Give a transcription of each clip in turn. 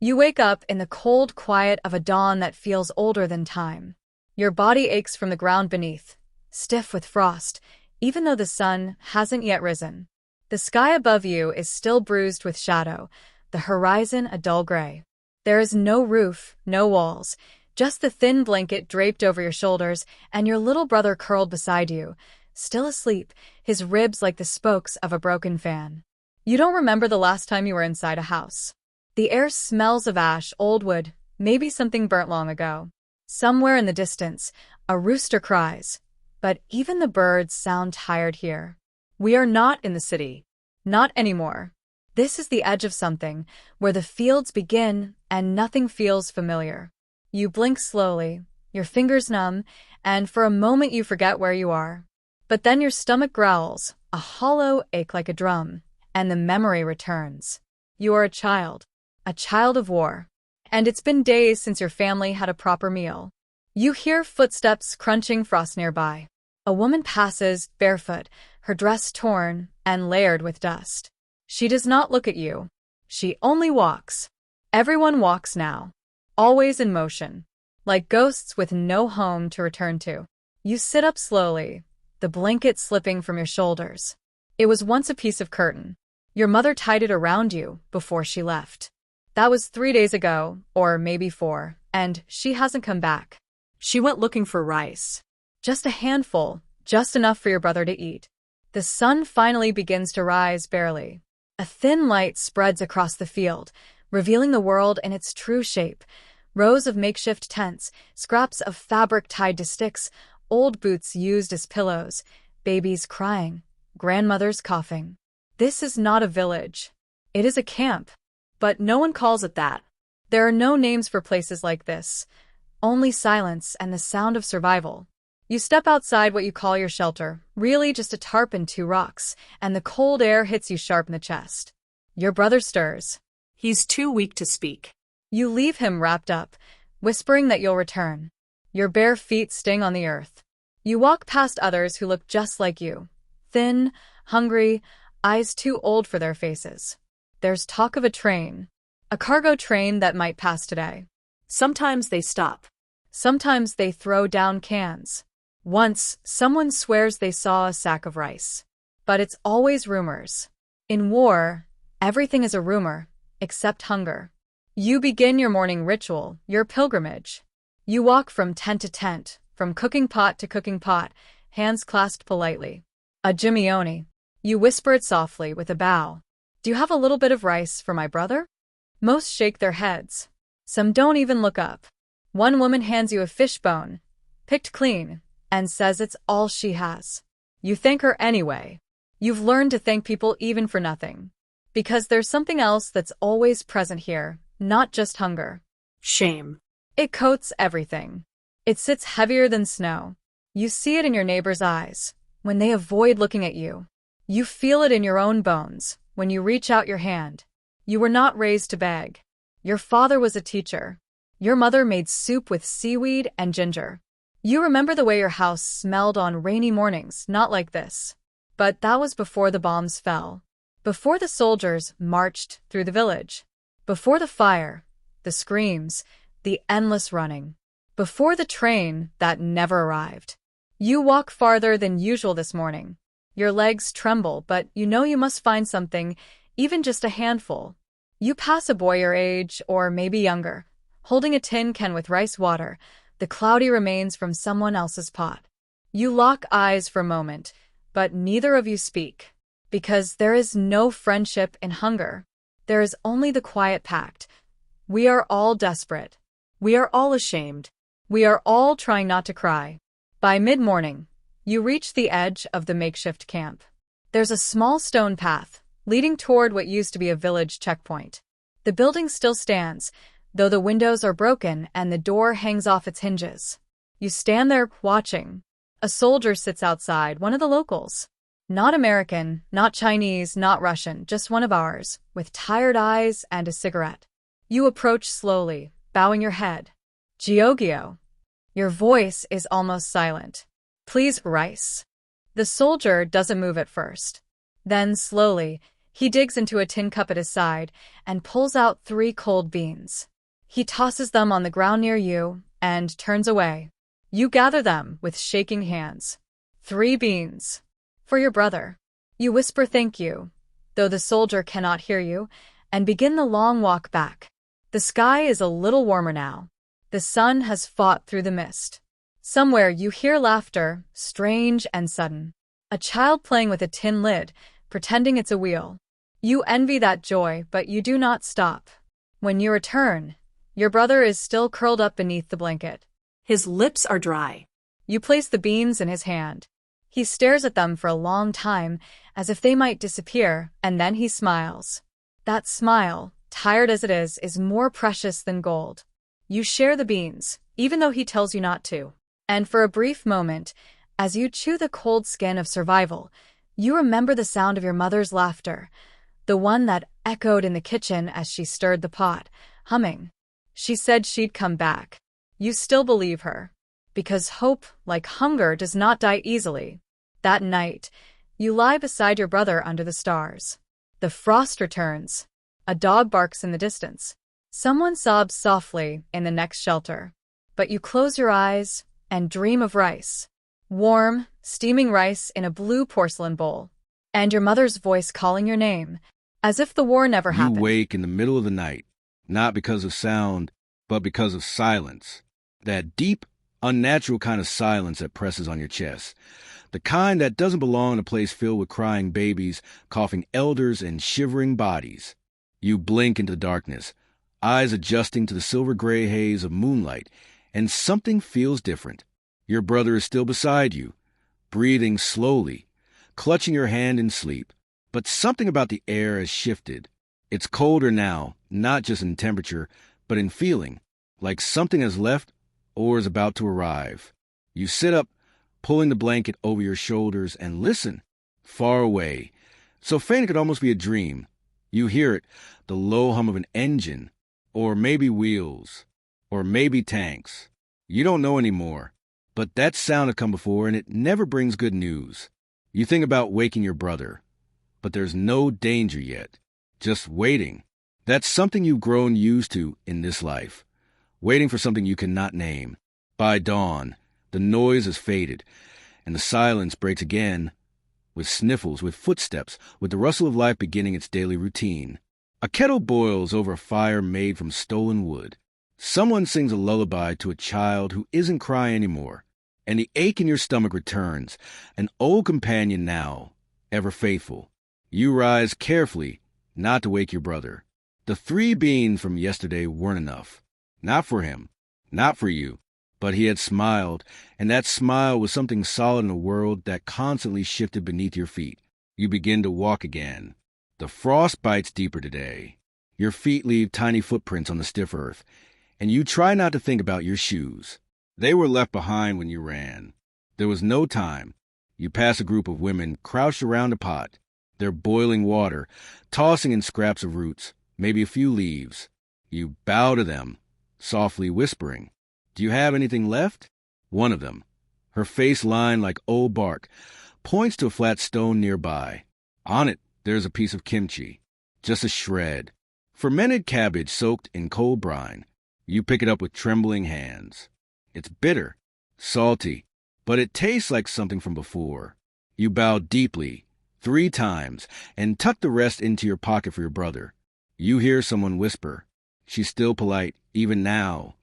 You wake up in the cold quiet of a dawn that feels older than time. Your body aches from the ground beneath, stiff with frost, even though the sun hasn't yet risen. The sky above you is still bruised with shadow, the horizon a dull gray. There is no roof, no walls, just the thin blanket draped over your shoulders and your little brother curled beside you, still asleep, his ribs like the spokes of a broken fan. You don't remember the last time you were inside a house. The air smells of ash, old wood, maybe something burnt long ago. Somewhere in the distance, a rooster cries, but even the birds sound tired here. We are not in the city. Not anymore. This is the edge of something, where the fields begin and nothing feels familiar. You blink slowly, your fingers numb, and for a moment you forget where you are. But then your stomach growls, a hollow ache like a drum, and the memory returns. You are a child of war. And it's been days since your family had a proper meal. You hear footsteps crunching frost nearby. A woman passes, barefoot, her dress torn and layered with dust. She does not look at you. She only walks. Everyone walks now. Always in motion. Like ghosts with no home to return to. You sit up slowly, the blanket slipping from your shoulders. It was once a piece of curtain. Your mother tied it around you before she left. That was 3 days ago, or maybe 4, and she hasn't come back. She went looking for rice. Just a handful, just enough for your brother to eat. The sun finally begins to rise barely. A thin light spreads across the field, revealing the world in its true shape. Rows of makeshift tents, scraps of fabric tied to sticks, old boots used as pillows, babies crying, grandmothers coughing. This is not a village. It is a camp. But no one calls it that. There are no names for places like this. Only silence and the sound of survival. You step outside what you call your shelter, really just a tarp and 2 rocks, and the cold air hits you sharp in the chest. Your brother stirs. He's too weak to speak. You leave him wrapped up, whispering that you'll return. Your bare feet sting on the earth. You walk past others who look just like you. Thin, hungry, eyes too old for their faces. There's talk of a train. A cargo train that might pass today. Sometimes they stop. Sometimes they throw down cans. Once, someone swears they saw a sack of rice. But it's always rumors. In war, everything is a rumor, except hunger. You begin your morning ritual, your pilgrimage. You walk from tent to tent, from cooking pot to cooking pot, hands clasped politely. A Gimione. You whisper it softly with a bow. Do you have a little bit of rice for my brother? Most shake their heads. Some don't even look up. One woman hands you a fish bone, picked clean, and says it's all she has. You thank her anyway. You've learned to thank people even for nothing. Because there's something else that's always present here, not just hunger. Shame. It coats everything. It sits heavier than snow. You see it in your neighbor's eyes, when they avoid looking at you. You feel it in your own bones, when you reach out your hand. You were not raised to beg. Your father was a teacher. Your mother made soup with seaweed and ginger. You remember the way your house smelled on rainy mornings, not like this. But that was before the bombs fell. Before the soldiers marched through the village. Before the fire, the screams, the endless running. Before the train that never arrived. You walk farther than usual this morning. Your legs tremble, but you know you must find something, even just a handful. You pass a boy your age, or maybe younger, holding a tin can with rice water, the cloudy remains from someone else's pot. You lock eyes for a moment, but neither of you speak. Because there is no friendship in hunger. There is only the quiet pact. We are all desperate. We are all ashamed. We are all trying not to cry. By mid-morning, you reach the edge of the makeshift camp. There's a small stone path, leading toward what used to be a village checkpoint. The building still stands, though the windows are broken and the door hangs off its hinges. You stand there, watching. A soldier sits outside, one of the locals. Not American, not Chinese, not Russian, just one of ours, with tired eyes and a cigarette. You approach slowly, bowing your head. Giorgio. Your voice is almost silent. Please, rice. The soldier doesn't move at first. Then, slowly, He digs into a tin cup at his side and pulls out 3 cold beans. He tosses them on the ground near you and turns away. You gather them with shaking hands. 3 beans. For your brother. You whisper thank you, though the soldier cannot hear you, and begin the long walk back. The sky is a little warmer now. The sun has fought through the mist. Somewhere you hear laughter, strange and sudden. A child playing with a tin lid, pretending it's a wheel. You envy that joy, but you do not stop. When you return, your brother is still curled up beneath the blanket. His lips are dry. You place the beans in his hand. He stares at them for a long time, as if they might disappear, and then he smiles. That smile, tired as it is more precious than gold. You share the beans, even though he tells you not to. And for a brief moment, as you chew the cold skin of survival, you remember the sound of your mother's laughter, the one that echoed in the kitchen as she stirred the pot, humming. She said she'd come back. You still believe her, because hope, like hunger, does not die easily. That night, you lie beside your brother under the stars. The frost returns. A dog barks in the distance. Someone sobs softly in the next shelter. But you close your eyes and dream of rice. Warm, steaming rice in a blue porcelain bowl. And your mother's voice calling your name, as if the war never happened. You wake in the middle of the night, not because of sound, but because of silence. That deep, unnatural kind of silence that presses on your chest. The kind that doesn't belong in a place filled with crying babies, coughing elders, and shivering bodies. You blink into the darkness, eyes adjusting to the silver-gray haze of moonlight, and something feels different. Your brother is still beside you, breathing slowly, clutching your hand in sleep. But something about the air has shifted. It's colder now, not just in temperature, but in feeling, like something has left or is about to arrive. You sit up, pulling the blanket over your shoulders, and listen, far away. So faint it could almost be a dream. You hear it, the low hum of an engine, or maybe wheels, or maybe tanks. You don't know anymore, but that sound had come before, and it never brings good news. You think about waking your brother, but there's no danger yet, just waiting. That's something you've grown used to in this life, waiting for something you cannot name. By dawn, the noise has faded, and the silence breaks again, with sniffles, with footsteps, with the rustle of life beginning its daily routine. A kettle boils over a fire made from stolen wood. Someone sings a lullaby to a child who isn't crying anymore, and the ache in your stomach returns, an old companion now, ever faithful. You rise carefully, not to wake your brother. The 3 beans from yesterday weren't enough. Not for him, not for you. But he had smiled, and that smile was something solid in a world that constantly shifted beneath your feet. You begin to walk again. The frost bites deeper today. Your feet leave tiny footprints on the stiff earth, and you try not to think about your shoes. They were left behind when you ran. There was no time. You pass a group of women crouched around a pot, their boiling water, tossing in scraps of roots, maybe a few leaves. You bow to them, softly whispering, "Do you have anything left?" One of them, her face lined like old bark, points to a flat stone nearby. On it, there's a piece of kimchi, just a shred. Fermented cabbage soaked in cold brine. You pick it up with trembling hands. It's bitter, salty, but it tastes like something from before. You bow deeply, 3 times, and tuck the rest into your pocket for your brother. You hear someone whisper. She's still polite, even now.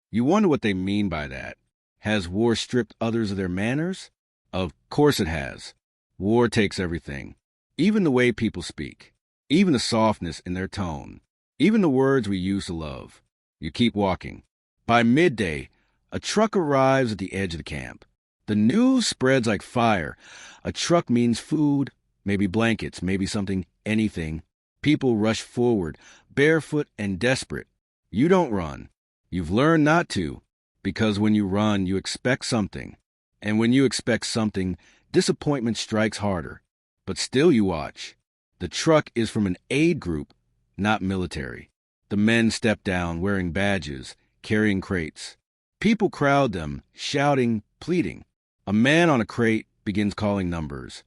You wonder what they mean by that. Has war stripped others of their manners? Of course it has. War takes everything. Even the way people speak. Even the softness in their tone. Even the words we use to love. You keep walking. By midday, a truck arrives at the edge of the camp. The news spreads like fire. A truck means food, maybe blankets, maybe something, anything. People rush forward, barefoot and desperate. You don't run. You've learned not to, because when you run, you expect something. And when you expect something, disappointment strikes harder. But still you watch. The truck is from an aid group, not military. The men step down, wearing badges, carrying crates. People crowd them, shouting, pleading. A man on a crate begins calling numbers,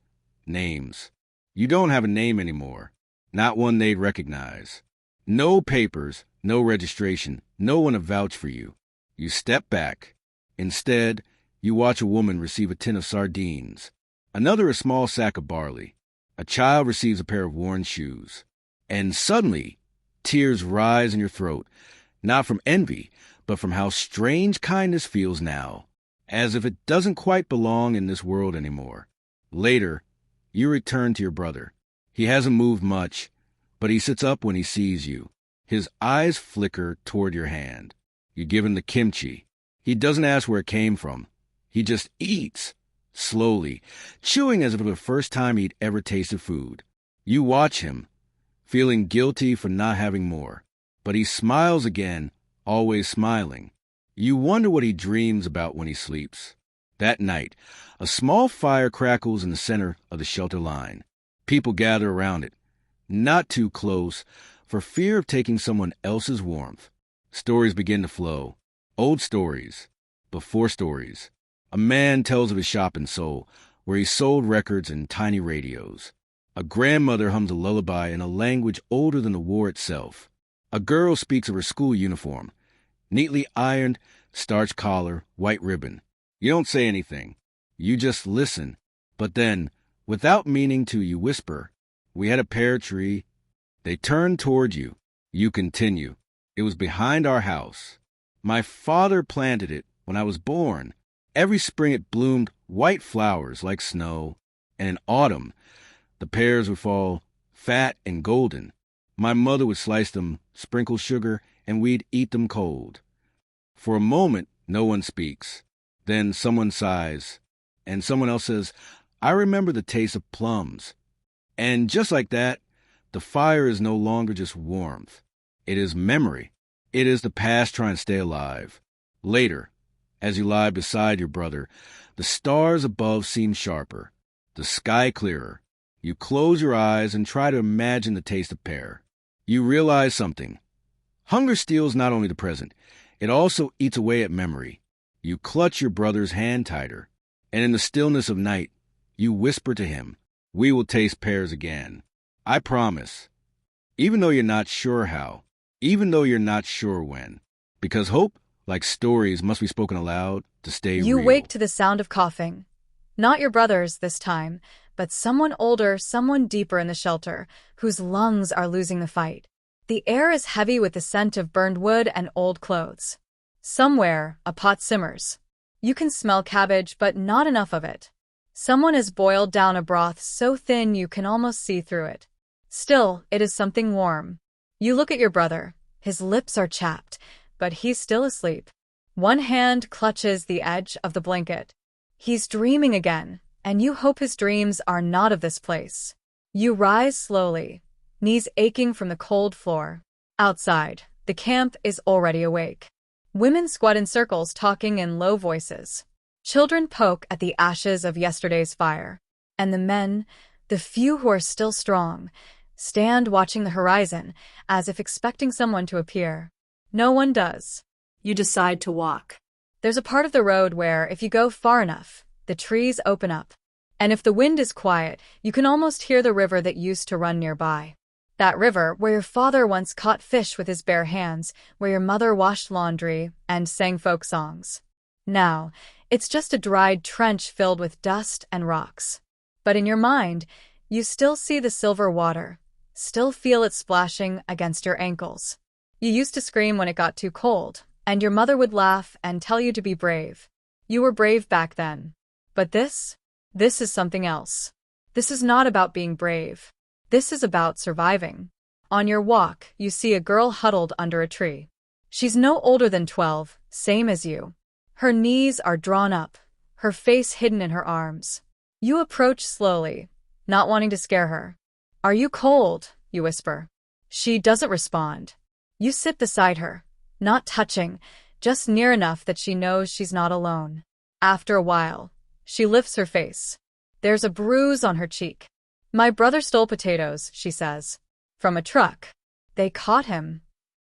names. You don't have a name anymore. not one they'd recognize. No papers, no registration, no one to vouch for you. You step back. Instead, you watch a woman receive a tin of sardines, another a small sack of barley. A child receives a pair of worn shoes. And suddenly, tears rise in your throat, not from envy, but from how strange kindness feels now, as if it doesn't quite belong in this world anymore. Later, you return to your brother. He hasn't moved much, but he sits up when he sees you. His eyes flicker toward your hand. You give him the kimchi. He doesn't ask where it came from. He just eats, slowly, chewing as if it were the first time he'd ever tasted food. You watch him, feeling guilty for not having more. But he smiles again, always smiling. You wonder what he dreams about when he sleeps. That night, a small fire crackles in the center of the shelter line. People gather around it, not too close, for fear of taking someone else's warmth. Stories begin to flow. Old stories, before stories. A man tells of his shop in Seoul, where he sold records and tiny radios. A grandmother hums a lullaby in a language older than the war itself. A girl speaks of her school uniform, neatly ironed, starched collar, white ribbon. You don't say anything. You just listen. But then, without meaning to, you whisper, "We had a pear tree." They turn toward you. You continue. "It was behind our house. My father planted it when I was born. Every spring it bloomed white flowers like snow, and in autumn the pears would fall fat and golden. My mother would slice them, sprinkle sugar, and we'd eat them cold." For a moment, no one speaks. Then someone sighs, and someone else says, "I remember the taste of plums." And just like that, the fire is no longer just warmth. It is memory. It is the past trying to stay alive. Later, as you lie beside your brother, the stars above seem sharper, the sky clearer. You close your eyes and try to imagine the taste of pear. You realize something. Hunger steals not only the present, it also eats away at memory. You clutch your brother's hand tighter, and in the stillness of night, you whisper to him, "We will taste pears again. I promise." Even though you're not sure how, even though you're not sure when. Because hope, like stories, must be spoken aloud to stay real. You wake to the sound of coughing. Not your brother's this time, but someone older, someone deeper in the shelter, whose lungs are losing the fight. The air is heavy with the scent of burned wood and old clothes. Somewhere, a pot simmers. You can smell cabbage, but not enough of it. Someone has boiled down a broth so thin you can almost see through it. Still, it is something warm. You look at your brother. His lips are chapped, but he's still asleep. One hand clutches the edge of the blanket. He's dreaming again, and you hope his dreams are not of this place. You rise slowly, knees aching from the cold floor. Outside, the camp is already awake. Women squat in circles talking in low voices. Children poke at the ashes of yesterday's fire. And the men, the few who are still strong, stand watching the horizon as if expecting someone to appear. No one does. You decide to walk. There's a part of the road where, if you go far enough, the trees open up. And if the wind is quiet, you can almost hear the river that used to run nearby. That river where your father once caught fish with his bare hands, where your mother washed laundry and sang folk songs. Now, it's just a dried trench filled with dust and rocks. But in your mind, you still see the silver water, still feel it splashing against your ankles. You used to scream when it got too cold, and your mother would laugh and tell you to be brave. You were brave back then. But this is something else. This is not about being brave. This is about surviving. On your walk, you see a girl huddled under a tree. She's no older than 12, same as you. Her knees are drawn up, her face hidden in her arms. You approach slowly, not wanting to scare her. "Are you cold?" you whisper. She doesn't respond. You sit beside her, not touching, just near enough that she knows she's not alone. After a while, she lifts her face. There's a bruise on her cheek. "My brother stole potatoes," she says. "From a truck. They caught him."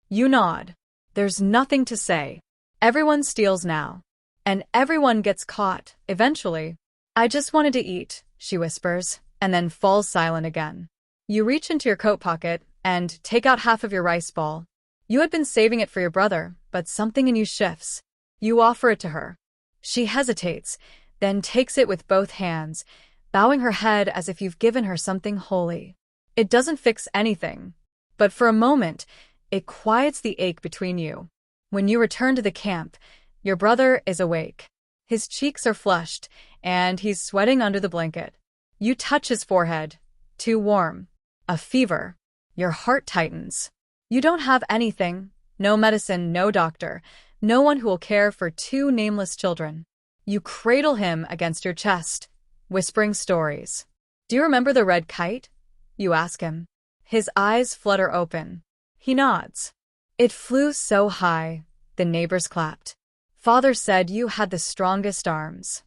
You nod. There's nothing to say. Everyone steals now. And everyone gets caught, eventually. "I just wanted to eat," she whispers, and then falls silent again. You reach into your coat pocket and take out half of your rice ball. You had been saving it for your brother, but something in you shifts. You offer it to her. She hesitates, then takes it with both hands, bowing her head as if you've given her something holy. It doesn't fix anything, but for a moment, it quiets the ache between you. When you return to the camp, your brother is awake. His cheeks are flushed, and he's sweating under the blanket. You touch his forehead. Too warm. A fever. Your heart tightens. You don't have anything. No medicine, no doctor. No one who will care for two nameless children. You cradle him against your chest, whispering stories. Do you remember the red kite? You ask him. His eyes flutter open. He nods. It flew so high, the neighbors clapped. Father said you had the strongest arms.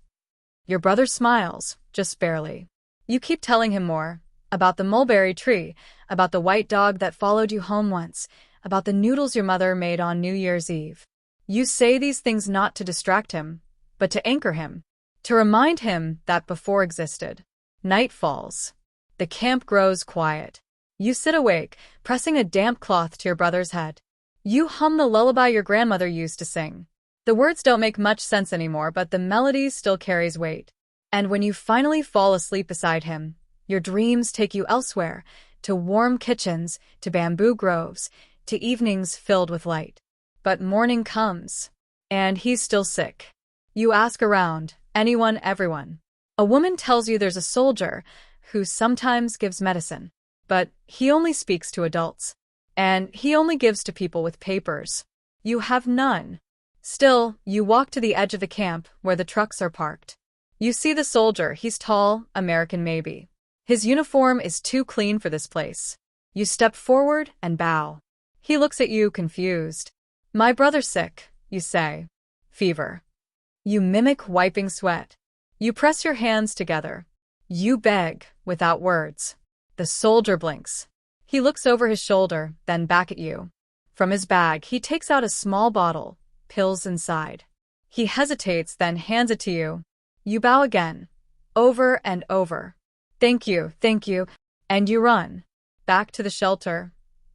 Your brother smiles, just barely. You keep telling him more, about the mulberry tree, about the white dog that followed you home once, about the noodles your mother made on New Year's Eve. You say these things not to distract him, but to anchor him, to remind him that before existed. Night falls. The camp grows quiet. You sit awake, pressing a damp cloth to your brother's head. You hum the lullaby your grandmother used to sing. The words don't make much sense anymore, but the melody still carries weight. And when you finally fall asleep beside him, your dreams take you elsewhere, to warm kitchens, to bamboo groves, to evenings filled with light. But morning comes, and he's still sick. You ask around, anyone, everyone. A woman tells you there's a soldier who sometimes gives medicine, but he only speaks to adults, and he only gives to people with papers. You have none. Still, you walk to the edge of the camp where the trucks are parked. You see the soldier. He's tall, American maybe. His uniform is too clean for this place. You step forward and bow. He looks at you confused. My brother's sick, you say. Fever. You mimic wiping sweat. You press your hands together. You beg, without words. The soldier blinks. He looks over his shoulder, then back at you. From his bag, he takes out a small bottle, pills inside. He hesitates, then hands it to you. You bow again, over and over. Thank you, and you run. Back to the shelter,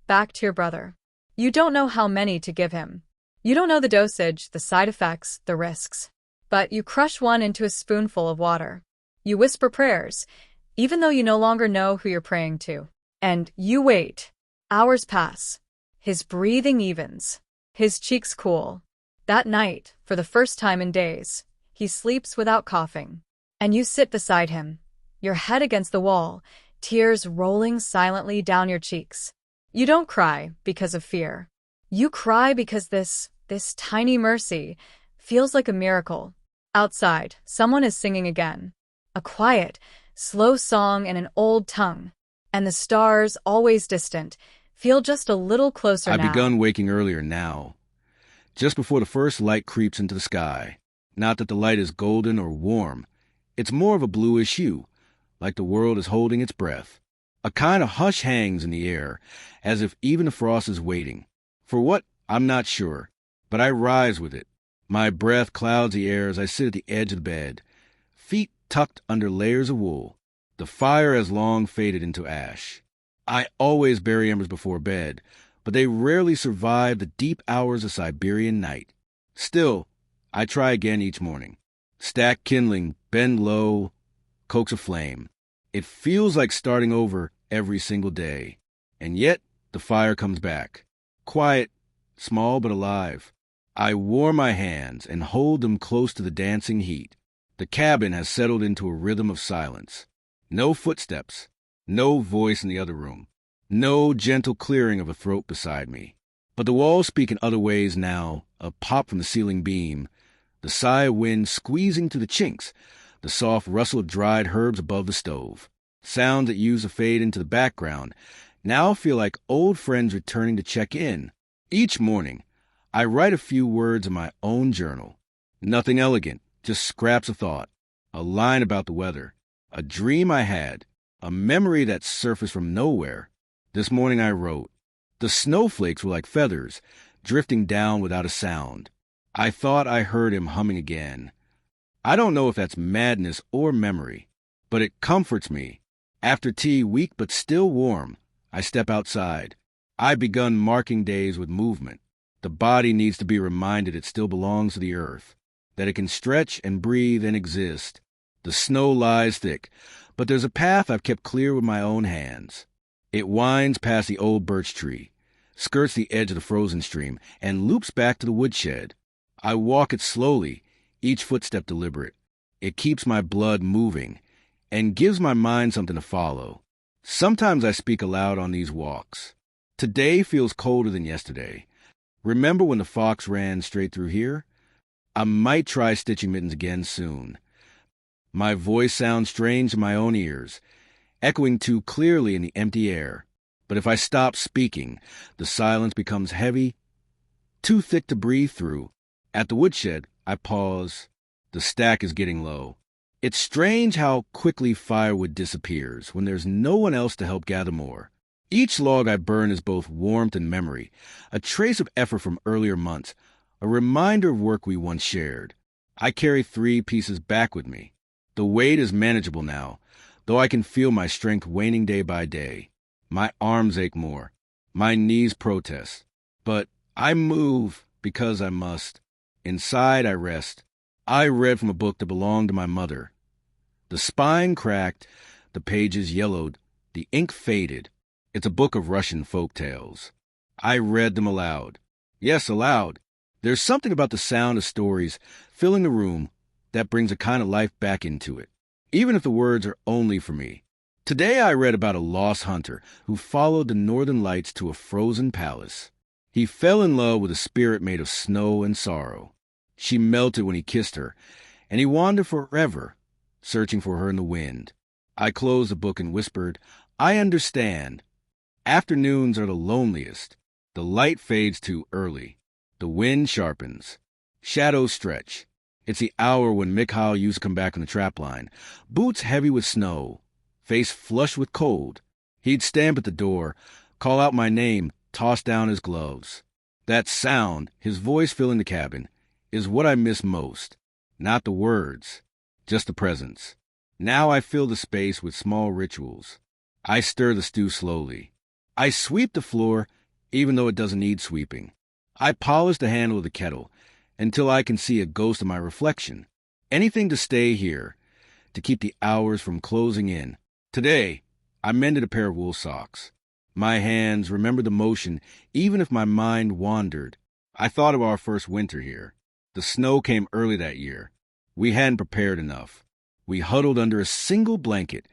back to your brother. You don't know how many to give him. You don't know the dosage, the side effects, the risks. But you crush one into a spoonful of water. You whisper prayers, even though you no longer know who you're praying to. And you wait. Hours pass. His breathing evens. His cheeks cool. That night, for the first time in days, he sleeps without coughing. And you sit beside him, your head against the wall, tears rolling silently down your cheeks. You don't cry because of fear. You cry because this tiny mercy feels like a miracle. Outside, someone is singing again. A quiet, slow song in an old tongue. And the stars, always distant, feel just a little closer now. I've begun waking earlier now, just before the first light creeps into the sky. Not that the light is golden or warm. It's more of a bluish hue, like the world is holding its breath. A kind of hush hangs in the air, as if even the frost is waiting. For what, I'm not sure, but I rise with it. My breath clouds the air as I sit at the edge of the bed, feet tucked under layers of wool. The fire has long faded into ash. I always bury embers before bed, but they rarely survive the deep hours of Siberian night. Still, I try again each morning. Stack kindling, bend low, coax a flame. It feels like starting over every single day. And yet, the fire comes back. Quiet, small but alive. I warm my hands and hold them close to the dancing heat. The cabin has settled into a rhythm of silence. No footsteps, no voice in the other room, no gentle clearing of a throat beside me. But the walls speak in other ways now, a pop from the ceiling beam, the sigh of wind squeezing through the chinks, the soft rustle of dried herbs above the stove. Sounds that used to fade into the background now feel like old friends returning to check in. Each morning, I write a few words in my own journal. Nothing elegant, just scraps of thought, a line about the weather, a dream I had, a memory that surfaced from nowhere. This morning I wrote, the snowflakes were like feathers, drifting down without a sound. I thought I heard him humming again. I don't know if that's madness or memory, but it comforts me, After tea, weak but still warm, I step outside. I've begun marking days with movement. The body needs to be reminded it still belongs to the earth, that it can stretch and breathe and exist. The snow lies thick, but there's a path I've kept clear with my own hands. It winds past the old birch tree, skirts the edge of the frozen stream, and loops back to the woodshed. I walk it slowly, each footstep deliberate. It keeps my blood moving and gives my mind something to follow. Sometimes I speak aloud on these walks. Today feels colder than yesterday. Remember when the fox ran straight through here? I might try stitching mittens again soon. My voice sounds strange in my own ears, echoing too clearly in the empty air. But if I stop speaking, the silence becomes heavy, too thick to breathe through. At the woodshed, I pause. The stack is getting low. It's strange how quickly firewood disappears when there's no one else to help gather more. Each log I burn is both warmth and memory, a trace of effort from earlier months, a reminder of work we once shared. I carry 3 pieces back with me. The weight is manageable now, though I can feel my strength waning day by day. My arms ache more. My knees protest. But I move because I must. Inside I rest. I read from a book that belonged to my mother. The spine cracked, the pages yellowed, the ink faded. It's a book of Russian folk tales. I read them aloud. Yes, aloud. There's something about the sound of stories filling the room that brings a kind of life back into it, even if the words are only for me. Today I read about a lost hunter who followed the northern lights to a frozen palace. He fell in love with a spirit made of snow and sorrow. She melted when he kissed her, and he wandered forever, searching for her in the wind. I closed the book and whispered, I understand. Afternoons are the loneliest. The light fades too early. The wind sharpens. Shadows stretch. It's the hour when Mikhail used to come back on the trapline, boots heavy with snow, face flushed with cold. He'd stamp at the door, call out my name, toss down his gloves. That sound, his voice filling the cabin, is what I miss most. Not the words, just the presence. Now I fill the space with small rituals. I stir the stew slowly. I sweep the floor, even though it doesn't need sweeping. I polish the handle of the kettle until I can see a ghost of my reflection. Anything to stay here, to keep the hours from closing in. Today, I mended a pair of wool socks. My hands remembered the motion, even if my mind wandered. I thought of our first winter here. The snow came early that year. We hadn't prepared enough. We huddled under a single blanket,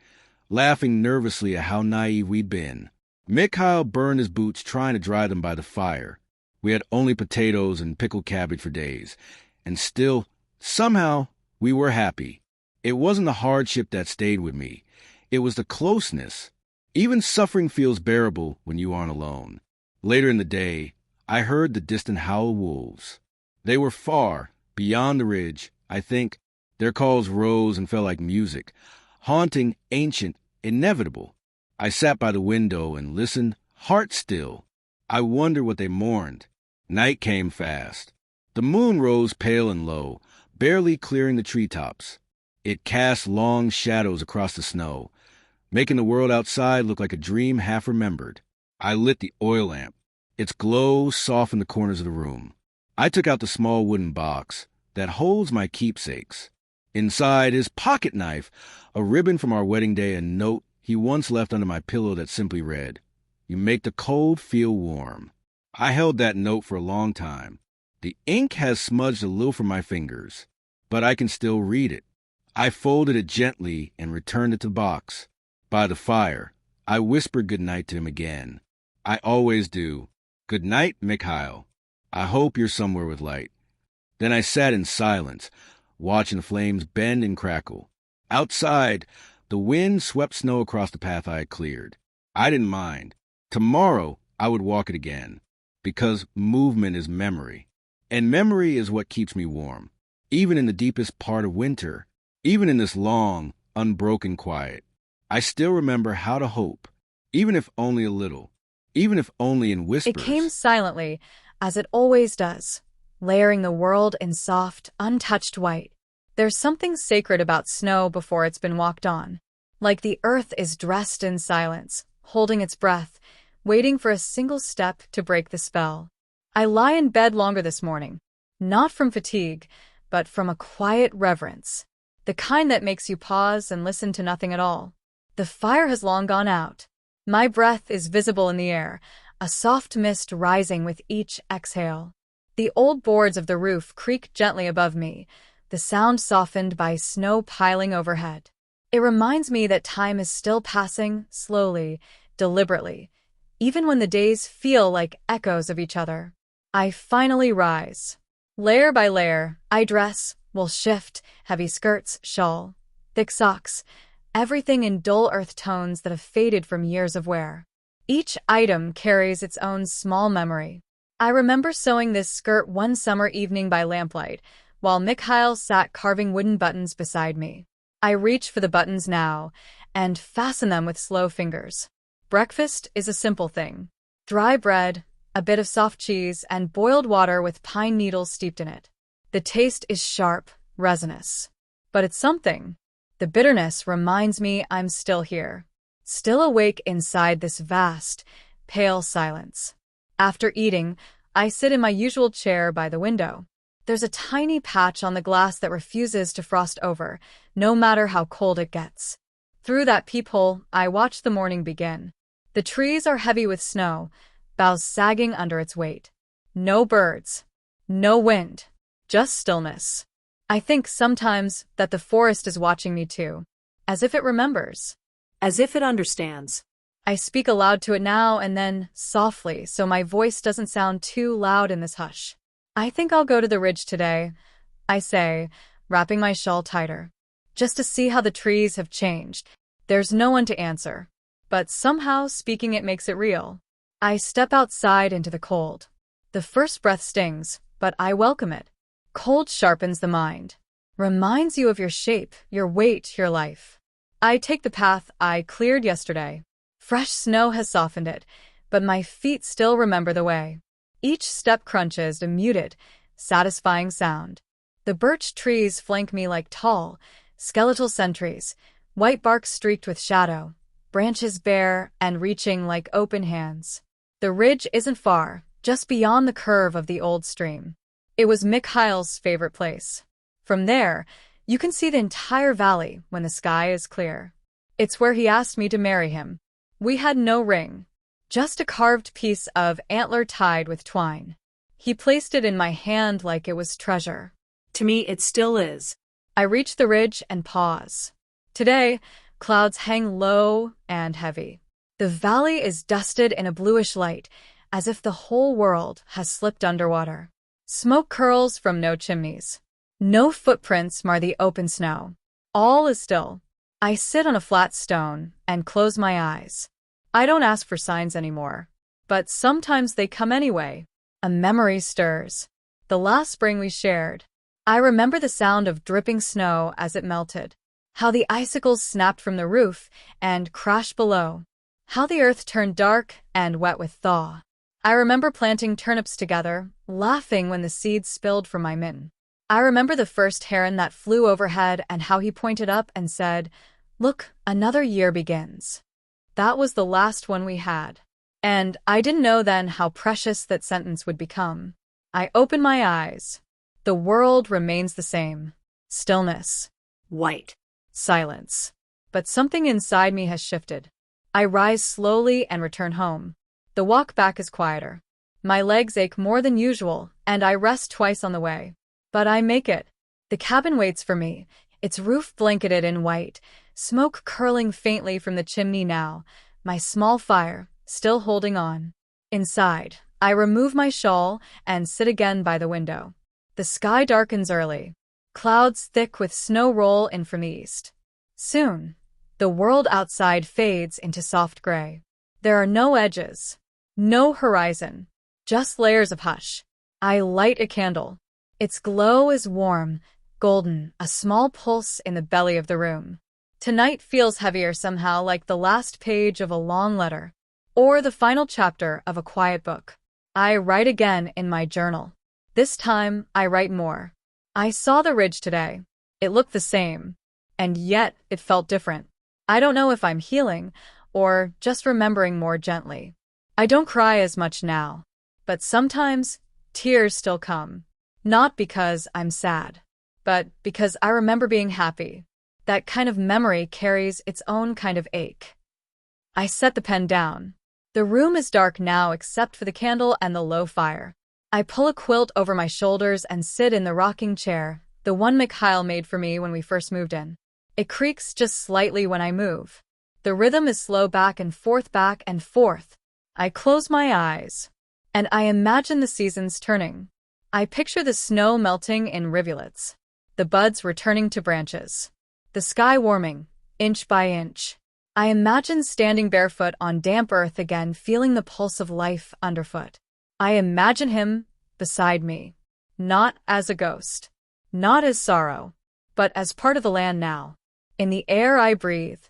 laughing nervously at how naive we'd been. Mikhail burned his boots trying to dry them by the fire. We had only potatoes and pickled cabbage for days. And still, somehow, we were happy. It wasn't the hardship that stayed with me. It was the closeness. Even suffering feels bearable when you aren't alone. Later in the day, I heard the distant howl of wolves. They were far, beyond the ridge, I think. Their calls rose and fell like music, haunting, ancient, inevitable. I sat by the window and listened, heart still. I wondered what they mourned. Night came fast. The moon rose pale and low, barely clearing the treetops. It cast long shadows across the snow, making the world outside look like a dream half remembered. I lit the oil lamp. Its glow softened the corners of the room. I took out the small wooden box that holds my keepsakes. Inside, his pocket knife, a ribbon from our wedding day, and a note he once left under my pillow that simply read, "You make the cold feel warm." I held that note for a long time. The ink has smudged a little from my fingers, but I can still read it. I folded it gently and returned it to the box. By the fire, I whispered good night to him again. I always do. Good night, Mikhail. I hope you're somewhere with light. Then I sat in silence, watching the flames bend and crackle. Outside, the wind swept snow across the path I had cleared. I didn't mind. Tomorrow, I would walk it again, because movement is memory. And memory is what keeps me warm, even in the deepest part of winter, even in this long, unbroken quiet. I still remember how to hope, even if only a little, even if only in whispers. It came silently, as it always does, layering the world in soft, untouched white. There's something sacred about snow before it's been walked on. like the earth is dressed in silence, holding its breath, waiting for a single step to break the spell. I lie in bed longer this morning, not from fatigue, but from a quiet reverence, the kind that makes you pause and listen to nothing at all. The fire has long gone out. My breath is visible in the air, a soft mist rising with each exhale. The old boards of the roof creak gently above me, the sound softened by snow piling overhead. It reminds me that time is still passing, slowly, deliberately, even when the days feel like echoes of each other. I finally rise. Layer by layer, I dress, will shift, heavy skirts, shawl, thick socks, everything in dull earth tones that have faded from years of wear. Each item carries its own small memory. I remember sewing this skirt one summer evening by lamplight, while Mikhail sat carving wooden buttons beside me. I reach for the buttons now, and fasten them with slow fingers. Breakfast is a simple thing. Dry bread, a bit of soft cheese, and boiled water with pine needles steeped in it. The taste is sharp, resinous. But it's something. The bitterness reminds me I'm still here, still awake inside this vast, pale silence. After eating, I sit in my usual chair by the window. There's a tiny patch on the glass that refuses to frost over, no matter how cold it gets. Through that peephole, I watch the morning begin. The trees are heavy with snow, boughs sagging under its weight. No birds. No wind. Just stillness. I think sometimes that the forest is watching me too, as if it remembers. As if it understands. I speak aloud to it now and then, softly, so my voice doesn't sound too loud in this hush. I think I'll go to the ridge today, I say, wrapping my shawl tighter. Just to see how the trees have changed. There's no one to answer. But somehow speaking it makes it real. I step outside into the cold. The first breath stings, but I welcome it. Cold sharpens the mind. Reminds you of your shape, your weight, your life. I take the path I cleared yesterday. Fresh snow has softened it, but my feet still remember the way. Each step crunches a muted, satisfying sound. The birch trees flank me like tall, skeletal sentries, white bark streaked with shadow, branches bare and reaching like open hands. The ridge isn't far, just beyond the curve of the old stream. It was Mikhail's favorite place. From there, you can see the entire valley when the sky is clear. It's where he asked me to marry him. We had no ring. Just a carved piece of antler tied with twine. He placed it in my hand like it was treasure. To me, it still is. I reach the ridge and pause. Today, clouds hang low and heavy. The valley is dusted in a bluish light, as if the whole world has slipped underwater. Smoke curls from no chimneys. No footprints mar the open snow. All is still. I sit on a flat stone and close my eyes. I don't ask for signs anymore, but sometimes they come anyway. A memory stirs. The last spring we shared. I remember the sound of dripping snow as it melted. How the icicles snapped from the roof and crashed below. How the earth turned dark and wet with thaw. I remember planting turnips together, laughing when the seeds spilled from my mitten. I remember the first heron that flew overhead and how he pointed up and said, "Look, another year begins." That was the last one we had. And I didn't know then how precious that sentence would become. I open my eyes. The world remains the same. Stillness. White. Silence. But something inside me has shifted. I rise slowly and return home. The walk back is quieter. My legs ache more than usual, and I rest twice on the way. But I make it. The cabin waits for me, its roof blanketed in white, smoke curling faintly from the chimney now, my small fire still holding on. Inside, I remove my shawl and sit again by the window. The sky darkens early. Clouds thick with snow roll in from the east. Soon, the world outside fades into soft gray. There are no edges, no horizon, just layers of hush. I light a candle. Its glow is warm, golden, a small pulse in the belly of the room. Tonight feels heavier somehow, like the last page of a long letter, or the final chapter of a quiet book. I write again in my journal. This time, I write more. I saw the ridge today. It looked the same, and yet it felt different. I don't know if I'm healing or just remembering more gently. I don't cry as much now, but sometimes tears still come. Not because I'm sad, but because I remember being happy. That kind of memory carries its own kind of ache. I set the pen down. The room is dark now except for the candle and the low fire. I pull a quilt over my shoulders and sit in the rocking chair, the one Mikhail made for me when we first moved in. It creaks just slightly when I move. The rhythm is slow back and forth, back and forth. I close my eyes, and I imagine the seasons turning. I picture the snow melting in rivulets, the buds returning to branches, the sky warming, inch by inch. I imagine standing barefoot on damp earth again, feeling the pulse of life underfoot. I imagine him beside me, not as a ghost, not as sorrow, but as part of the land now. In the air I breathe,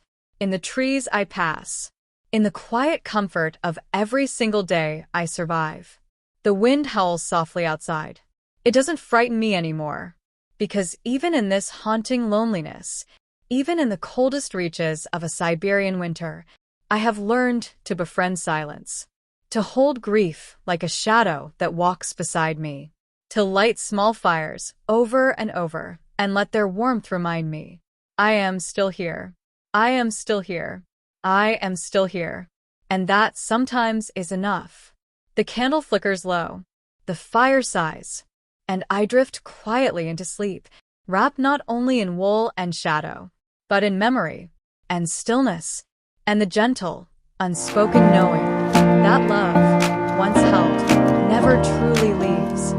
in the trees I pass, in the quiet comfort of every single day I survive. The wind howls softly outside. It doesn't frighten me anymore, because even in this haunting loneliness, even in the coldest reaches of a Siberian winter, I have learned to befriend silence, to hold grief like a shadow that walks beside me, to light small fires over and over and let their warmth remind me, I am still here. I am still here. I am still here. And that sometimes is enough. The candle flickers low, the fire sighs, and I drift quietly into sleep, wrapped not only in wool and shadow, but in memory and stillness and the gentle, unspoken knowing that love, once held, never truly leaves.